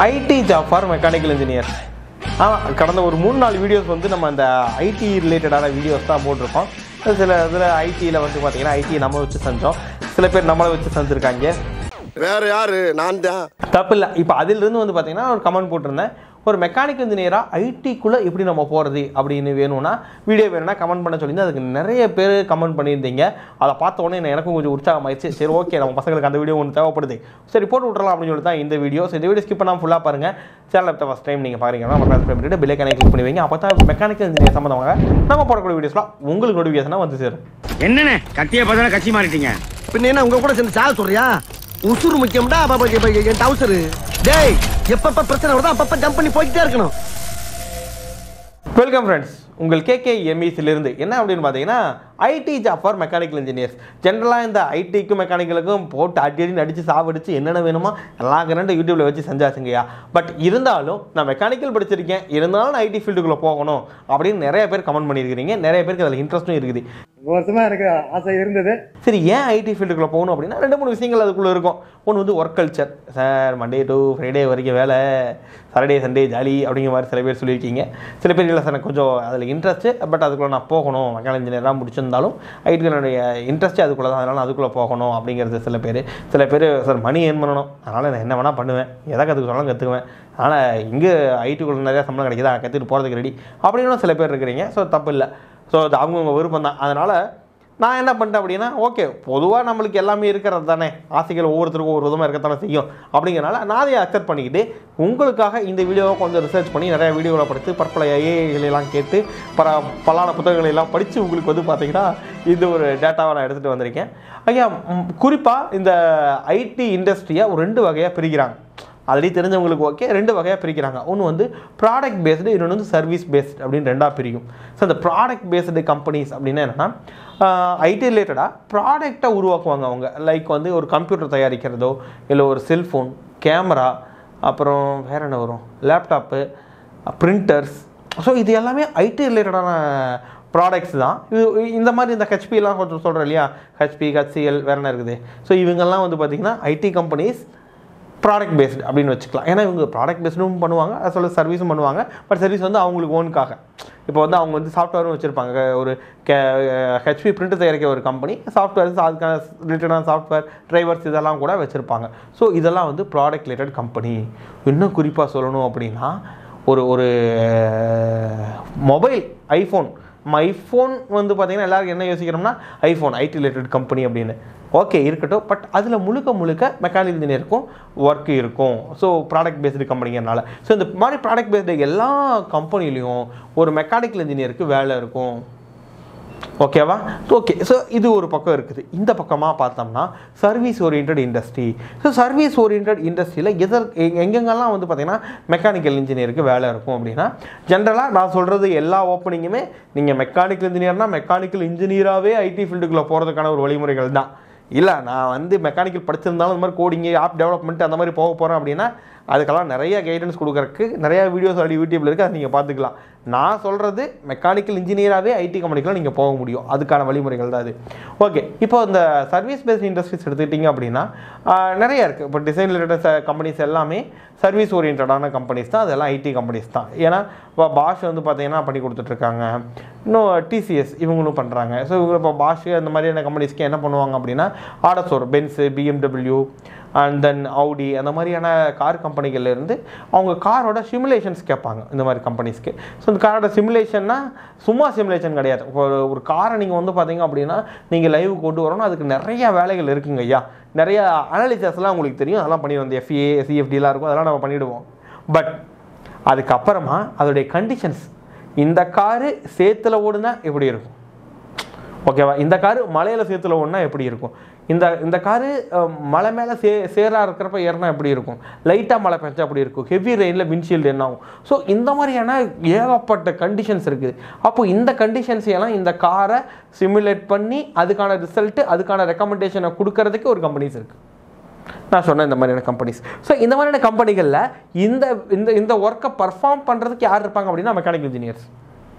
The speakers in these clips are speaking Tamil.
IT job for mechanical engineer. கடந்த ஒரு 3-4 வீடியோஸ் வந்து நம்ம அந்த ஐடி ரிலேட்டடான வீடியோஸ் தான் போட்டிருக்கோம். சில இதில் ஐடியில் வந்து பார்த்தீங்கன்னா ஐடி நம்ம வச்சு செஞ்சோம், சில பேர் நம்மளை வச்சு செஞ்சுருக்காங்க. வேற யாரு? நான் தான். தப்பு இல்லை. இப்போ அதிலிருந்து வந்து பார்த்தீங்கன்னா ஒரு கமெண்ட் போட்டிருந்தேன், ஒரு மெக்கானிக்கல் இன்ஜினியராக ஐடிக்குள்ளே எப்படி நம்ம போகிறது அப்படின்னு வேணும்னா வீடியோ வேணும்னா கமெண்ட் பண்ண சொல்லியிருந்தேன். அதுக்கு நிறைய பேர் கமெண்ட் பண்ணியிருந்தீங்க. அதை பார்த்த உடனே எனக்கும் கொஞ்சம் உற்சாகமாயிடுச்சு. சரி, ஓகே, நம்ம பசங்களுக்கு அந்த வீடியோ ஒன்று தேவைப்படுது, சரி போட்டு விட்றலாம் அப்படின்னு சொல்லி தான் இந்த வீடியோ. இந்த வீடியோ ஸ்கிப் பண்ணாமல் ஃபுல்லாக பாருங்கள். சேனல் ஃபஸ்ட் டைம் நீங்கள் பாருங்கன்னா சப்ஸ்கிரைப் பண்ணிட்டு பெல் ஐகானை கிளிக் பண்ணி வைங்க. அப்போ தான் மெக்கானிக்கல் இன்ஜினியர் சம்மந்தமாக நம்ம போடக்கூடிய வீடியோஸ்லாம் உங்களுக்கு நோட்டிஃபிகேஷனாக வந்து சேரும். என்னண்ணே கத்தியை பார்த்தா கட்சி மாறிட்டீங்க? பின்ன என்ன உங்க கூட சேர்ந்து சாக சொல்றியா? உசுறு முக்கியம்டா. என் டவுசரு டேய், எப்பப்ப பிரச்சனை வருதோ அப்பப்ப ஜம்ப் பண்ணி போய்கிட்டே இருக்கணும். வெல்கம் ஃப்ரெண்ட்ஸ், உங்கள் KKMEஸிலிருந்து என்ன அப்படின்னு பார்த்தீங்கன்னா IT job for mechanical engineers. ஜென்ரலாக இந்த ஐடிக்கும் மெக்கானிக்கலுக்கும் போட்டு அடிச்சு அடித்து சாவடிச்சு என்னென்ன வேணுமோ எல்லாம் கரண்ட் யூடியூப்பில் வச்சு செஞ்சாச்சுங்கய்யா. பட் இருந்தாலும் நான் மெக்கானிக்கல் படிச்சிருக்கேன், இருந்தாலும் நான் ஐடி ஃபீல்டுக்குள்ளே போகணும் அப்படின்னு நிறைய பேர் கமெண்ட் பண்ணியிருக்கிறீங்க. நிறைய பேருக்கு அதில் இன்ட்ரெஸ்ட்டும் இருக்குது. வருஷமாக எனக்கு ஆசை இருந்தது. சரி, ஏன் ஐடி ஃபீல்டுக்குள்ளே போகணும் அப்படின்னா 2-3 விஷயங்கள் அதுக்குள்ளே இருக்கும். ஒன்று வந்து work culture. Sir Monday to Friday வரைக்கும் வேலை, சாட்டர்டே சண்டே ஜாலி அப்படிங்கிற மாதிரி சில பேர் சொல்லியிருக்கீங்க. சில பேர் இல்லை சார் எனக்கு கொஞ்சம் அதில் இன்ட்ரெஸ்ட்டு, பட் அதுக்குள்ளே நான் போகணும், மெக்கானிக்கல் இன்ஜினியராக முடிச்சிருந்தாலும் ஐடிக்குள்ளே இன்ட்ரெஸ்ட்டே அதுக்குள்ளே தான், அதனால் அதுக்குள்ளே போகணும் அப்படிங்கிறது சில பேர். சில பேர் சார் மணி ஏர்ன் பண்ணணும், அதனால் நான் என்ன வேணால் பண்ணுவேன், எதை கற்றுக்க சொன்னாலும் கற்றுக்குவேன், ஆனால் இங்கே ஐடிக்குள்ளே நிறையா சம்பளம் கிடைக்கிதா, கற்றுட்டு போகிறதுக்கு ரெடி அப்படின்னு சில பேர் இருக்கிறீங்க. ஸோ தப்பு இல்லை. ஸோ அது அவங்கவுங்க விருப்பம் தான். அதனால் நான் என்ன பண்ணிட்டேன் அப்படின்னா, ஓகே பொதுவாக நம்மளுக்கு எல்லாமே இருக்கிறது தானே, ஆசைகள் ஒவ்வொருத்தருக்கும் ஒவ்வொரு விதமாக இருக்கத்தானே செய்யும். அப்படிங்கிறனால நான் அதை அக்செப்ட் பண்ணிக்கிட்டு உங்களுக்காக இந்த வீடியோவை கொஞ்சம் ரிசர்ச் பண்ணி நிறையா வீடியோவில் படித்து பற்பல ஏஐகளெல்லாம் கேட்டு பலான புத்தகங்களெல்லாம் படித்து உங்களுக்கு வந்து பார்த்திங்கன்னா இது ஒரு டேட்டாவை நான் எடுத்துகிட்டு வந்திருக்கேன். ஐயா, குறிப்பாக இந்த ஐடி இண்டஸ்ட்ரியை ஒரு 2 வகையாக பிரிக்கிறாங்க. ஆல்ரெடி தெரிஞ்சவங்களுக்கு ஓகே, 2 வகையாக பிரிக்கிறாங்க. ஒன்று வந்து ப்ராடக்ட் பேஸ்டு, இன்னொன்று வந்து சர்வீஸ் பேஸ்டு அப்படின்னு 2ஆக பிரிக்கும். ஸோ இந்த ப்ராடக்ட் பேஸ்டு கம்பெனிஸ் அப்படின்னா என்னென்னா ஐடி ரிலேட்டடாக ப்ராடக்டை உருவாக்குவாங்க அவங்க. லைக் வந்து ஒரு கம்ப்யூட்டர் தயாரிக்கிறதோ, இல்லை ஒரு செல்ஃபோன், கேமரா, அப்புறம் வேறு என்ன வரும், லேப்டாப்பு, பிரிண்டர்ஸ். ஸோ இது எல்லாமே ஐடி ரிலேட்டடான ப்ராடக்ட்ஸ் தான். இந்த மாதிரி இந்த ஹெச்பிலாம் கொஞ்சம் சொல்கிறேன் இல்லையா, ஹெச்பி, HCL வேறு என்ன இருக்குது. ஸோ இவங்கெல்லாம் வந்து பார்த்திங்கன்னா ஐடி கம்பெனிஸ் ப்ராடக்ட் பேஸ்டு அப்படின்னு வச்சுக்கலாம். ஏன்னா இவங்க ப்ராடக்ட் பேஸ்டும் பண்ணுவாங்க, அது சொல்ல சர்வீஸும் பண்ணுவாங்க. பட் சர்வீஸ் வந்து அவங்களுக்கு ஓனுக்காக. இப்போ வந்து அவங்க வந்து சாஃப்ட்வேரும் வச்சுருப்பாங்க. ஒரு ஹெச்பி பிரிண்ட் தயாரிக்க ஒரு கம்பெனி சாஃப்ட்வேர்ஸ், அதுக்கான ரிலேட்டடான சாஃப்ட்வேர், டிரைவர்ஸ் இதெல்லாம் கூட வச்சுருப்பாங்க. ஸோ இதெல்லாம் வந்து ப்ராடக்ட் ரிலேட்டட் கம்பெனி. இன்னும் குறிப்பாக சொல்லணும் அப்படின்னா ஒரு மொபைல் ஐஃபோன் வந்து பார்த்திங்கன்னா எல்லாருக்கும் என்ன யோசிக்கிறோம்னா ஐஃபோன் ஐடி ரிலேட்டட் கம்பெனி அப்படின்னு. ஓகே இருக்கட்டும், பட் அதில் முழுக்க மெக்கானிக்கல் இன்ஜினியருக்கும் ஒர்க் இருக்கும். ஸோ ப்ராடக்ட் பேஸ்டு கம்பெனிங்கிறனால ஸோ இந்த மாதிரி ப்ராடக்ட் பேஸ்டு எல்லா கம்பெனிலையும் ஒரு மெக்கானிக்கல் இன்ஜினியருக்கு வேலை இருக்கும். ஓகேவா? ஓகே. ஸோ இது ஒரு பக்கம் இருக்குது. இந்த பக்கமாக பார்த்தோம்னா service oriented industry. So service oriented இண்டஸ்ட்ரியில் எங்கெங்கெல்லாம் வந்து பார்த்திங்கன்னா மெக்கானிக்கல் இன்ஜினியருக்கு வேலை இருக்கும் அப்படின்னா, ஜென்ரலாக நான் சொல்கிறது எல்லா ஓப்பனிங்குமே நீங்கள் மெக்கானிக்கல் இன்ஜினியர்னால் மெக்கானிக்கல் இன்ஜினியராகவே ஐடி ஃபீல்டுக்குள்ளே போகிறதுக்கான ஒரு வழிமுறைகள் தான். இல்லை நான் வந்து மெக்கானிக்கல் படிச்சிருந்தாலும் இந்த மாதிரி கோடிங்கு, ஆப் டெவலப்மெண்ட் அந்த மாதிரி போக போகிறேன் அப்படின்னா அதுக்கெல்லாம் நிறைய கைடன்ஸ் கொடுக்குறதுக்கு நிறையா வீடியோஸ் ஆல்ரெடி யூடியூப்பில் இருக்குது, அதை நீங்கள் பார்த்துக்கலாம். நான் சொல்கிறது மெக்கானிக்கல் இன்ஜினியராகவே ஐடி கம்பெனிக்கெலாம் நீங்கள் போக முடியும், அதுக்கான வழிமுறைகள் தான் அது. ஓகே, இப்போ இந்த சர்வீஸ் பேஸ்ட் இண்டஸ்ட்ரீஸ் எடுத்துக்கிட்டிங்க அப்படின்னா நிறையா இருக்குது. இப்போ டிசைன் ரிலேட்டட் கம்பெனிஸ் எல்லாமே சர்வீஸ் ஓரியன்டான கம்பெனிஸ் தான், அதெல்லாம் ஐடி கம்பெனிஸ் தான். ஏன்னா இப்போ பாஷ் வந்து பார்த்தீங்கன்னா பண்ணி கொடுத்துட்ருக்காங்க, இன்னும் TCS இவங்களும் பண்ணுறாங்க. ஸோ இவங்க இப்போ பாஷ் அந்த மாதிரியான கம்பெனிஸ்க்கு என்ன பண்ணுவாங்க அப்படின்னா orders, Benz, BMW and then ஆடி அந்த மாதிரியான கார் கம்பெனிகள்லேருந்து அவங்க காரோட சிமுலேஷன்ஸ் கேட்பாங்க இந்த மாதிரி கம்பெனிஸ்க்கு. ஸோ இந்த காரோட சிமுலேஷன்னா சும்மா சிமுலேஷன் கிடையாது. ஒரு காரை நீங்கள் வந்து பார்த்தீங்க அப்படின்னா நீங்கள் லைவ் கொண்டு வரணும், அதுக்கு நிறையா வேலைகள் இருக்குங்க ஐயா. நிறையா அனாலிசிஸ்லாம் உங்களுக்கு தெரியும், அதெல்லாம் பண்ணி வந்து FA CFDலாம் இருக்கும், அதெல்லாம் நம்ம பண்ணிவிடுவோம். பட் அதுக்கப்புறமா அதோடைய கண்டிஷன்ஸ், இந்த காரு சேத்துல ஓடுனா எப்படி இருக்கும், ஓகேவா, இந்த காரு மலையில் சேத்துல ஓடுனா எப்படி இருக்கும், இந்த காரு மலை மேலே சேராக இருக்கிறப்ப ஏறினா எப்படி இருக்கும், லைட்டாக மழை பெஞ்சா அப்படி இருக்கும், ஹெவி ரெயினில் விண்ட்ஷீல்டு என்ன ஆகும். ஸோ இந்த மாதிரியான ஏகப்பட்ட கண்டிஷன்ஸ் இருக்குது. அப்போது இந்த கண்டிஷன்ஸ் எல்லாம் இந்த காரை சிமுலேட் பண்ணி அதுக்கான ரிசல்ட்டு, அதுக்கான ரெக்கமெண்டேஷனை கொடுக்கறதுக்கு ஒரு கம்பெனிஸ் இருக்குது. நான் சொன்னேன் இந்த மாதிரியான கம்பெனிஸ். ஸோ இந்த மாதிரியான கம்பெனிகளில் இந்த ஒர்க்கை பர்ஃபார்ம் பண்ணுறதுக்கு யார் இருப்பாங்க அப்படின்னா mechanical engineers.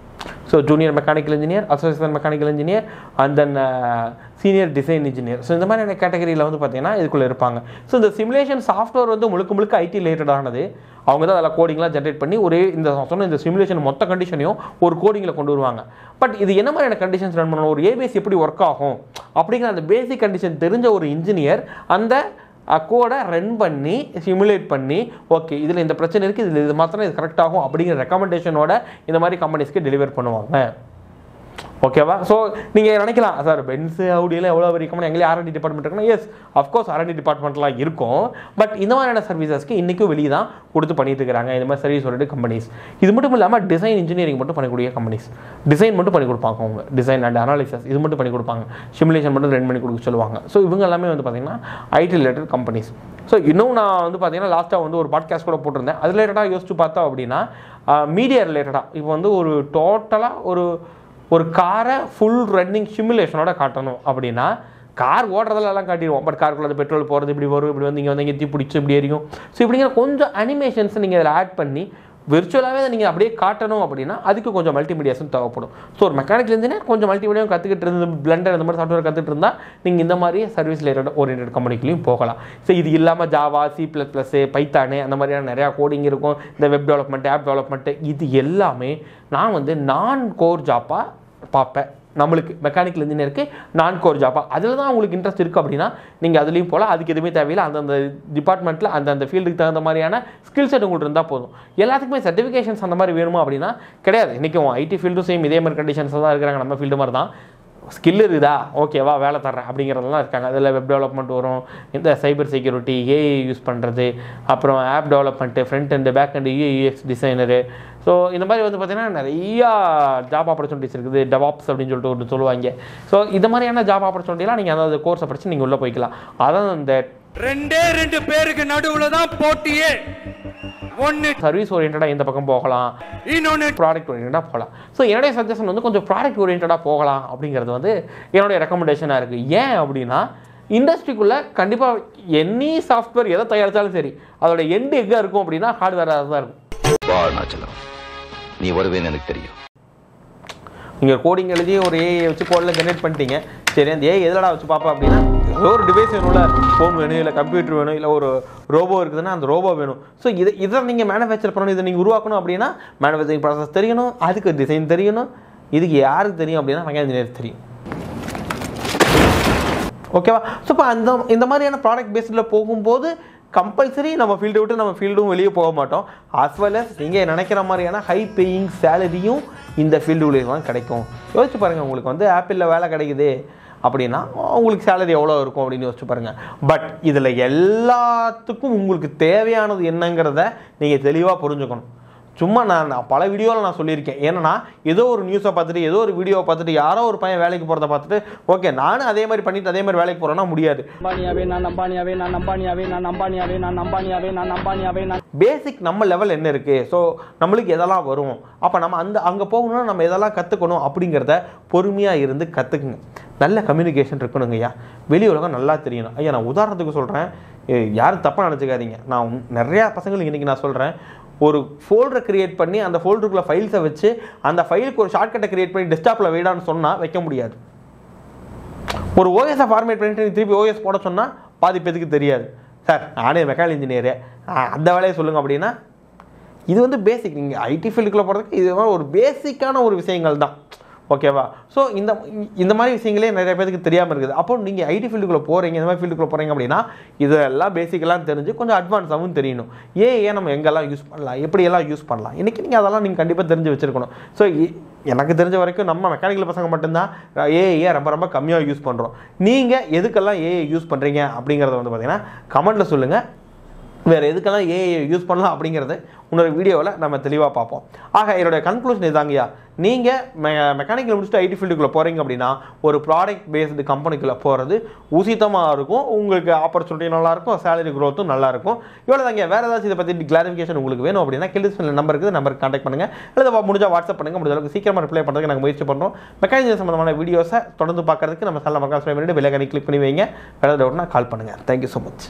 So junior mechanical engineer, associate mechanical engineer, and then senior design engineer. So இந்த மாதிரியான கேட்டகரியில் வந்து பார்த்தீங்கன்னா இதுக்குள்ளே இருப்பாங்க. ஸோ இந்த சிமுலேஷன் சாஃப்ட்வேர் வந்து முழுக்க ஐடி ரிலேட்டடானது. அவங்க தான் அதில் கோடிங்லாம் ஜென்ரேட் பண்ணி ஒரே இந்த சிமுலேஷன் மொத்த கண்டிஷனையும் ஒரு கோடிங்கில் கொண்டு வருவாங்க. பட் இது என்ன மாதிரியான கண்டிஷன்ஸ் ரன் பண்ணணும், ஒரு ஏபிஎஸ் எப்படி ஒர்க் ஆகும் அப்படிங்கிற அந்த பேசிக் கண்டிஷன் தெரிஞ்ச ஒரு இன்ஜினியர் அந்த கோடை ரன் பண்ணி சிமுலேட் பண்ணி ஓகே இதில் இந்த பிரச்சனை இருக்குது, இதில் இது மாத்திரம் இது கரெக்ட் ஆகும் அப்படிங்கிற ரெக்கமெண்டேஷனோட இந்த மாதிரி கம்பெனிஸ்க்கு டெலிவர் பண்ணுவாங்க. ஓகேவா? ஸோ நீங்கள் நினைக்கலாம் சார் பென்ஸு அவுடியெல்லாம் எவ்வளோ பெரிய கம்பெனி எங்கேயும் ஆர்என்டி டிபார்ட்மெண்ட் இருக்குன்னா, எஸ் அஃப்கோர்ஸ் ஆர்என்டி டிபார்ட்மெண்ட்லாம் இருக்கும். பட் இந்த மாதிரியான சர்வீசஸ்க்கு இன்றைக்கும் வெளியே தான் கொடுத்து பண்ணிட்டு இருக்கிறாங்க இந்த மாதிரி சர்வீஸ் ஓரியன்ட் கம்பெனிஸ். இது மட்டும் இல்லாமல் டிசைன் இன்ஜினியரிங் மட்டும் பண்ணக்கூடிய கம்பெனிஸ், டிசைன் மட்டும் பண்ணி கொடுப்பாங்க அவங்க, டிசைன் அண்ட் அனாலிசிஸ் இது மட்டும் பண்ணி கொடுப்பாங்க, சிமுலேஷன் மட்டும் ரன் பண்ணி கொடுக்க சொல்லுவாங்க. ஸோ இவங்க எல்லாமே வந்து பார்த்தீங்கன்னா ஐடி ரிலேட்டட் கம்பெனிஸ். ஸோ இன்னும் நான் வந்து பார்த்தீங்கன்னா லாஸ்ட்டாக வந்து ஒரு பாட்காஸ்ட் கூட போட்டிருந்தேன். அது ரிலேட்டடாக யோசிச்சு பார்த்தோம் அப்படின்னா மீடியா ரிலேட்டடாக இப்போ வந்து ஒரு டோட்டலாக ஒரு காரை ஃபுல் ரன்னிங் சிமுலேஷனோட காட்டணும் அப்படின்னா கார் ஓடுறதெல்லாம் காட்டிடுவோம். பட் காருக்குள்ள அந்த பெட்ரோல் போகிறது இப்படி வரும், இப்படி வந்து இங்கே வந்து எத்தி பிடிச்சி இப்படி எரியும். ஸோ இப்படிங்கிற கொஞ்சம் அனிமேஷன்ஸ் நீங்கள் அதில் ஆட் பண்ணி விர்ச்சுவலாகவே அதை நீங்கள் அப்படியே காட்டணும் அப்படின்னா அதுக்கு கொஞ்சம் மல்டிமீடியாஸும் தேவைப்படும். ஸோ ஒரு மெக்கானிக்கல் இன்ஜினியர் கொஞ்சம் மல்டிமீடியாவும் கற்றுக்கிட்டு இருந்து பிளண்டர் இந்த மாதிரி சாஃப்ட்வேர் கற்றுட்டு இருந்தால் நீங்கள் இந்த மாதிரி சர்வீஸ் ரிலேட்டட் ஓரியன்ட் கம்பெனிக்குலையும் போகலாம். ஸோ இது இல்லாமல் ஜாவா, C++, பைத்தானு அந்த மாதிரியான நிறையா கோடிங் இருக்கும். இந்த வெப் டெவலப்மெண்ட், ஆப் டெவலப்மெண்ட்டு இது எல்லாமே நான் வந்து நான் கோர் ஜாப்பாக பார்ப்பேன். நம்மளுக்கு மெக்கானிக்கல் இன்ஜினியருக்கு நான் கோர் ஜாப்பா அதில் தான் உங்களுக்கு இன்ட்ரெஸ்ட் இருக்குது அப்படின்னா நீங்கள் அதுலேயும் போகலாம். அதுக்கு எதுவுமே தேவையில்லை. அந்தந்த டிபார்ட்மெண்ட்டில் அந்தந்த ஃபீல்டுக்கு தகுந்த மாதிரியான ஸ்கில் செட் உங்களுக்கு இருந்தால் போதும். எல்லாத்துக்குமே சர்டிஃபிகேஷன்ஸ் அந்த மாதிரி வேணுமா அப்படின்னா கிடையாது. இன்றைக்கும் ஐடி ஃபீல்டும் சேம் இதே மாதிரி கண்டிஷன்ஸ் தான் இருக்கிறாங்க. நம்ம ஃபீல்டு மாதிரி தான். ஸ்கில் இருக்குதா ஓகேவா வேலை தர்றேன் அப்படிங்கிறதெல்லாம் இருக்காங்க. அதில் வெப் டெவலப்மெண்ட் வரும், இந்த சைபர் செக்யூரிட்டி, ஏஐ யூஸ் பண்ணுறது, அப்புறம் app development, front and back and UX designer. So இந்த மாதிரி வந்து பார்த்தீங்கன்னா நிறையா ஜாப் ஆப்பர்ச்சுனிட்டிஸ் இருக்குது. டெவாப்ஸ் அப்படின்னு சொல்லிட்டு ஒன்று சொல்லுவாங்க. ஸோ இந்த மாதிரியான ஜாப் ஆப்பர்ச்சுனிட்டிலாம் நீங்கள் அதாவது கோர்ஸை படித்து நீங்கள் உள்ளே போய்க்கலாம். அதான் இந்த 2 பேருக்கு நடுவில் தான் போட்டியே. ஒன்று சர்வீஸ் ஓரியன்டாக இந்த பக்கம் போகலாம், இன்னொன்று ப்ராடக்ட் ஓரியன்டாக போகலாம். ஸோ என்னுடைய சஜஷன் வந்து கொஞ்சம் ப்ராடக்ட் ஓரியன்டாக போகலாம் அப்படிங்கிறது வந்து என்னுடைய ரெக்கமெண்டேஷனாக இருக்குது. ஏன் அப்படின்னா இண்டஸ்ட்ரிக்குள்ளே கண்டிப்பாக எனி சாஃப்ட்வேர் எதை தயாரித்தாலும் சரி அதோட எண்டு எங்கே இருக்கும் அப்படின்னா ஹார்ட்வேராக தான் இருக்கும். நீ வருவேன்னு எனக்கு தெரியும். நீங்கள் கோடிங் எழுதி ஒரு ஏஐ வச்சு கோடில் ஜென்ரேட் பண்ணிட்டீங்க. சரி அந்த ஏஐ எதிலடா வச்சு பார்ப்போம் அப்படின்னா ஏதோ ஒரு டிவைஸ் வேணும்ல, ஃபோன் வேணும், இல்லை கம்ப்யூட்டர் வேணும், இல்லை ஒரு ரோபோ இருக்குதுன்னா அந்த ரோபோ வேணும். ஸோ இதை நீங்கள் மேனுஃபேக்சர் பண்ணணும், இதை நீங்கள் உருவாக்கணும் அப்படின்னா மேனுஃபேக்சரிங் ப்ராசஸ் தெரியணும், அதுக்கு டிசைன் தெரியணும். இதுக்கு யாருக்கு தெரியும் அப்படின்னா மெக்கானிக்கல் இன்ஜினியர் தெரியும். ஓகேவா? ஸோ இப்போ இந்த மாதிரியான ப்ராடக்ட் பேஸில் போகும்போது கம்பல்சரி நம்ம ஃபீல்டை விட்டு நம்ம ஃபீல்டும் வெளியே போக மாட்டோம். அஸ் வெல் அஸ் நீங்கள் நினைக்கிற மாதிரியான ஹை பேயிங் சேலரியும் இந்த ஃபீல்டுலேயே தான் கிடைக்கும். யோசிச்சு பாருங்கள், உங்களுக்கு வந்து ஆப்பிளில் வேலை கிடைக்குது அப்படின்னா உங்களுக்கு சேலரி எவ்வளோ இருக்கும் அப்படின்னு யோசிச்சு பாருங்கள். பட் இதில் எல்லாத்துக்கும் உங்களுக்கு தேவையானது என்னங்கிறத நீங்கள் தெளிவாக புரிஞ்சுக்கணும். சும்மா நான் பல வீடியோவில் நான் சொல்லியிருக்கேன். ஏன்னா ஏதோ ஒரு நியூஸை பார்த்துட்டு ஏதோ ஒரு வீடியோவை பார்த்துட்டு யாரோ ஒரு பையன் வேலைக்கு போகிறத பார்த்துட்டு ஓகே நானும் அதே மாதிரி பண்ணிட்டு அதே மாதிரி வேலைக்கு போகிறேன்னா முடியாது. பேசிக் நம்ம லெவல் என்ன இருக்குது, ஸோ நம்மளுக்கு எதெல்லாம் வரும், அப்போ நம்ம அங்கே போகணும்னா நம்ம எதெல்லாம் கற்றுக்கணும் அப்படிங்கிறத பொறுமையாக இருந்து கற்றுக்குங்க. நல்ல கம்யூனிகேஷன் இருக்கணுங்க ஐயா, வெளி உலகம் நல்லா தெரியணும். ஐயா நான் உதாரணத்துக்கு சொல்கிறேன், யாரும் தப்பாக நினச்சிக்காதீங்க. நான் நிறையா பசங்களுக்கு இன்றைக்கி நான் சொல்கிறேன், ஒரு ஃபோல்டரை கிரியேட் பண்ணி அந்த ஃபோல்டருக்குள்ளே ஃபைல்ஸை வச்சு அந்த ஃபைலுக்கு ஒரு ஷார்ட்கட்டை கிரியேட் பண்ணி டெஸ்க்டாப்பில் வைடான்னு சொன்னால் வைக்க முடியாது. ஒரு ஓஎஸை ஃபார்மேட் பண்ணிட்டு திருப்பி ஓஎஸ் போட சொன்னால் பாதி பேருக்கு தெரியாது. சார் நானே மெக்கானிக்கல் இன்ஜினியரு அந்த வேலையை சொல்லுங்கள் அப்படின்னா இது வந்து பேசிக். நீங்கள் ஐடி ஃபீல்டுக்குள்ளே போகிறதுக்கு இது மாதிரி ஒரு பேசிக்கான ஒரு விஷயங்கள் தான். ஓகேவா? ஸோ இந்த மாதிரி விஷயங்களே நிறைய பேருக்கு தெரியாமல் இருக்குது. அப்போ நீங்கள் ஐடி ஃபீல்டுக்குள்ளே போகிறீங்க, இந்த மாதிரி ஃபீல்டுக்குள்ளே போகிறீங்க அப்படின்னா இதெல்லாம் பேசிக்கெல்லாம் தெரிஞ்சு கொஞ்சம் அட்வான்ஸாகவும் தெரியணும். ஏன் நம்ம எங்கெல்லாம் யூஸ் பண்ணலாம், எப்படியெல்லாம் யூஸ் பண்ணலாம், இன்றைக்கி நீங்கள் அதெல்லாம் நீங்கள் கண்டிப்பாக தெரிஞ்சு வச்சுருக்கணும். ஸோ எனக்கு தெரிஞ்ச வரைக்கும் நம்ம மெக்கானிக்கல் பசங்க மட்டும்தான் ஏஐயை ரொம்ப ரொம்ப கம்மியாக யூஸ் பண்ணுறோம். நீங்கள் எதுக்கெல்லாம் ஏஐ யூஸ் பண்ணுறீங்க அப்படிங்கிறத வந்து பார்த்தீங்கன்னா கமெண்ட்டில் சொல்லுங்கள். வேறு எதுக்கெல்லாம் ஏஐ யூஸ் பண்ணலாம் அப்படிங்கிறது இன்னொரு வீடியோவில் நம்ம தெளிவாக பார்ப்போம். ஆக என்னுடைய கன்க்ளூஷன் இதாங்கய்யா, நீங்கள் மெக்கானிக்கல் முடிச்சுட்டு ஐடி ஃபீல்டுக்குள்ளே போகிறீங்க அப்படின்னா ஒரு ப்ராடக்ட் பேஸ்டு கம்பெனிக்குள்ளே போகிறது உசிதமாக இருக்கும். உங்களுக்கு ஆப்பர்ச்சுனிட்டி நல்லாயிருக்கும், சேலரி க்ரோத்தும் நல்லாயிருக்கும். இவ்வளோ தாங்க. வேறு ஏதாச்சும் இதை பற்றி கிளாரிஃபிகேஷன் உங்களுக்கு வேணும் அப்படின்னா கீழே நம்பர் இருக்குது, நம்பருக்கு கான்டாக்ட் பண்ணுங்கள். இல்லை முடிஞ்சால் வாட்ஸ்அப் பண்ணுங்கள். முடிஞ்ச அளவுக்கு சீக்கிரமாக ரிப்ளை பண்ணுறதுக்கு நாங்கள் முயற்சி பண்ணுறோம். மெக்கானிக்கல் சம்மந்தமான வீடியோஸை தொடர்ந்து பார்க்குறதுக்கு நம்ம சேனல் மறக்காம சப்ஸ்கிரைப் பண்ணிட்டு பெல் ஐகானை கிளிக் பண்ணி வைங்க. வேறு டவுட்னா கால் பண்ணுங்கள். Thank you so much.